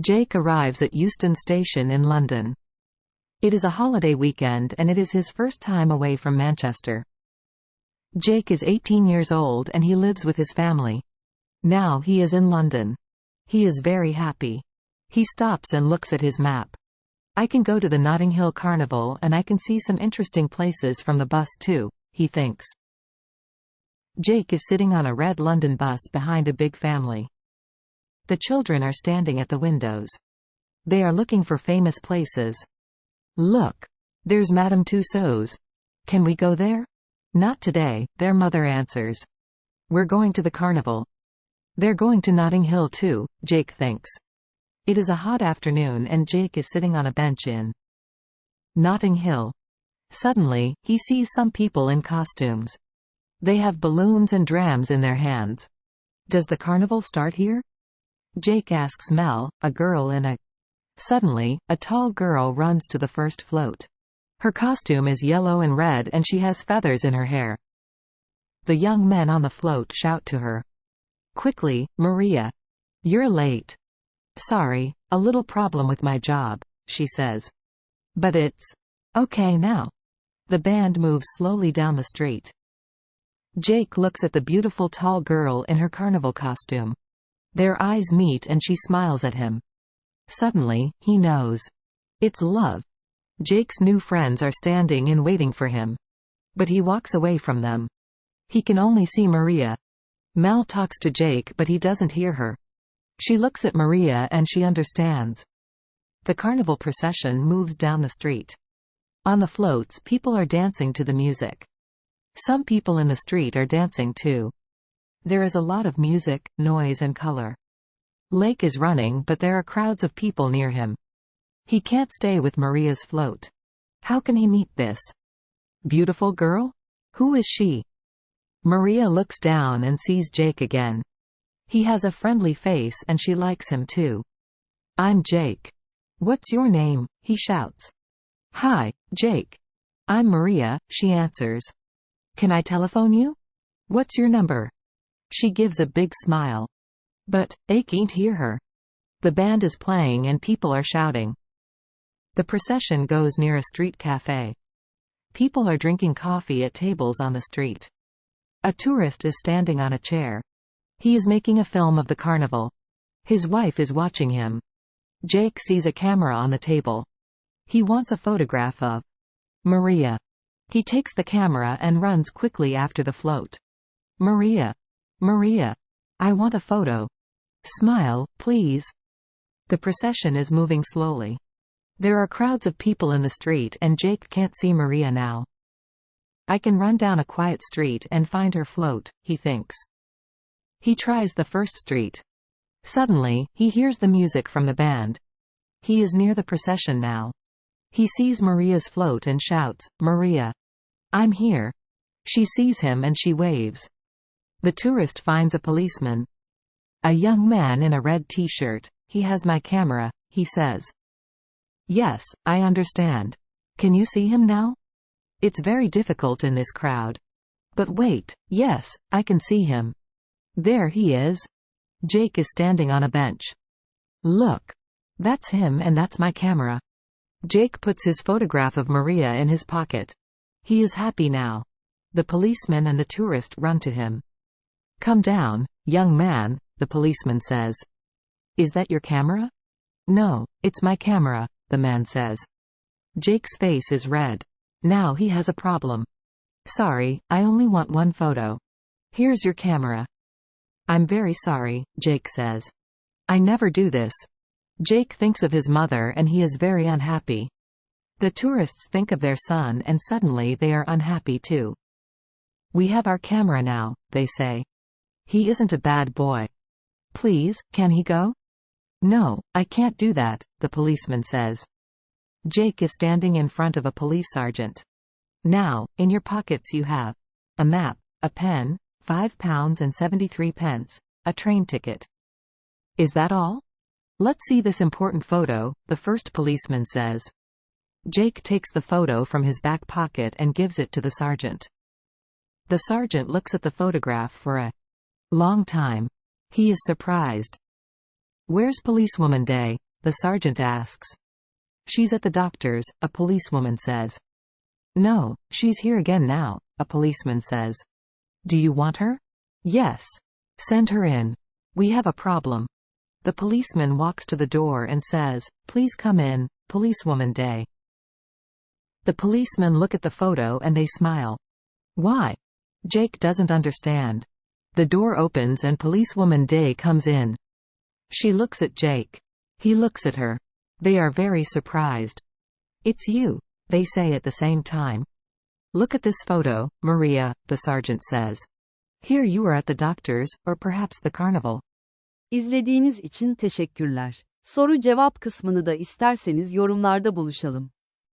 Jake arrives at Euston Station in London. It is a holiday weekend and it is his first time away from Manchester. Jake is 18 years old and he lives with his family. Now he is in London. He is very happy. He stops and looks at his map. I can go to the Notting Hill Carnival and I can see some interesting places from the bus too, he thinks. Jake is sitting on a red London bus behind a big family. The children are standing at the windows. They are looking for famous places. Look! There's Madame Tussauds. Can we go there? Not today, their mother answers. We're going to the carnival. They're going to Notting Hill too, Jake thinks. It is a hot afternoon and Jake is sitting on a bench in Notting Hill. Suddenly, he sees some people in costumes. They have balloons and drams in their hands. Does the carnival start here? Jake asks Mel, a girl in a... Suddenly, a tall girl runs to the first float. Her costume is yellow and red and she has feathers in her hair. The young men on the float shout to her. Quickly, Maria. You're late. Sorry, a little problem with my job, she says. But it's okay now. The band moves slowly down the street. Jake looks at the beautiful tall girl in her carnival costume. Their eyes meet and she smiles at him. Suddenly, he knows. It's love. Jake's new friends are standing and waiting for him. But he walks away from them. He can only see Maria. Mel talks to Jake but he doesn't hear her. She looks at Maria and she understands. The carnival procession moves down the street. On the floats, people are dancing to the music. Some people in the street are dancing too. There is a lot of music, noise and color. Lake is running but there are crowds of people near him. He can't stay with Maria's float. How can he meet this beautiful girl? Who is she? Maria looks down and sees Jake again. He has a friendly face and she likes him too. I'm Jake. What's your name? He shouts. Hi, Jake. I'm Maria, she answers. Can I telephone you? What's your number? She gives a big smile. But, I can't hear her. The band is playing and people are shouting. The procession goes near a street cafe. People are drinking coffee at tables on the street. A tourist is standing on a chair. He is making a film of the carnival. His wife is watching him. Jake sees a camera on the table. He wants a photograph of Maria. He takes the camera and runs quickly after the float. Maria. Maria. I want a photo. Smile, please. The procession is moving slowly. There are crowds of people in the street and Jake can't see Maria now. I can run down a quiet street and find her float, he thinks. He tries the first street. Suddenly, he hears the music from the band. He is near the procession now. He sees Maria's float and shouts, Maria. I'm here. She sees him and she waves. The tourist finds a policeman. A young man in a red t-shirt. He has my camera, he says. Yes, I understand. Can you see him now? It's very difficult in this crowd. But wait, yes, I can see him. There he is. Jake is standing on a bench. Look. That's him and that's my camera. Jake puts his photograph of Maria in his pocket. He is happy now. The policeman and the tourist run to him. Come down, young man, the policeman says. Is that your camera? No, it's my camera, the man says. Jake's face is red. Now he has a problem. Sorry, I only want one photo. Here's your camera. I'm very sorry, Jake says. I never do this. Jake thinks of his mother and he is very unhappy. The tourists think of their son and suddenly they are unhappy too. We have our camera now, they say. He isn't a bad boy. Please, can he go? No, I can't do that, the policeman says. Jake is standing in front of a police sergeant. Now, in your pockets you have a map, a pen, £5.73, a train ticket. Is that all? Let's see this important photo, the first policeman says. Jake takes the photo from his back pocket and gives it to the sergeant. The sergeant looks at the photograph for a long time. He is surprised. Where's Policewoman Day? the sergeant asks. She's at the doctor's, a policewoman says. No, she's here again now, a policeman says. Do you want her? Yes. Send her in. We have a problem. The policeman walks to the door and says, Please come in, policewoman Day. The policemen look at the photo and they smile. Why? Jake doesn't understand. The door opens and policewoman Day comes in. She looks at Jake. He looks at her. They are very surprised. It's you, they say at the same time. Look at this photo, Maria, the sergeant says. Here you are at the doctor's, or perhaps the carnival. İzlediğiniz için teşekkürler. Soru cevap kısmını da isterseniz yorumlarda buluşalım.